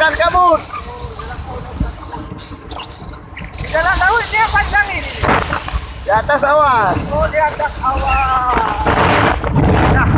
Akan kabut. Di dalam laut dia panjang ini. Di atas awan. Oh, di atas awan. Dah.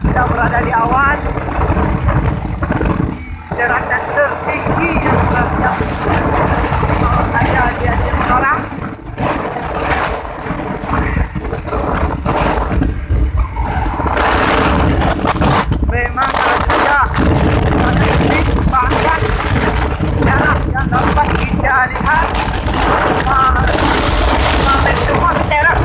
Kita berada di awan di daratan tertinggi yang ada di Aceh Menara. Memang ada sedikit bahkan jarak yang dapat kita lihat semua teras.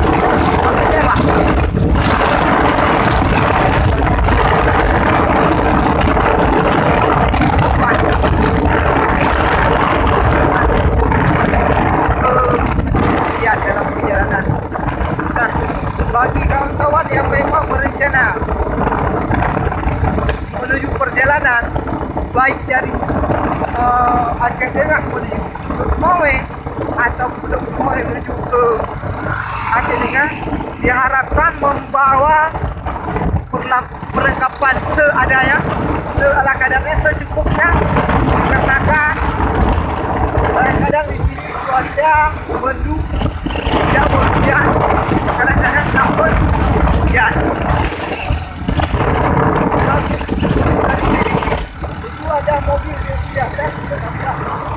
Bagi kawan-kawan yang memang berencana menuju perjalanan baik dari Aceh Tengah menuju ke Semawe atau ke Semawe menuju ke Aceh Tengah, diharapkan membawa perlengkapan seadanya, seala kadarnya, secukupnya, karena kadang-kadang di sini cuaca mendung, tidak berhujan, kadang-kadang takut hujan. Itu ada mobil yang biasa kita nampak.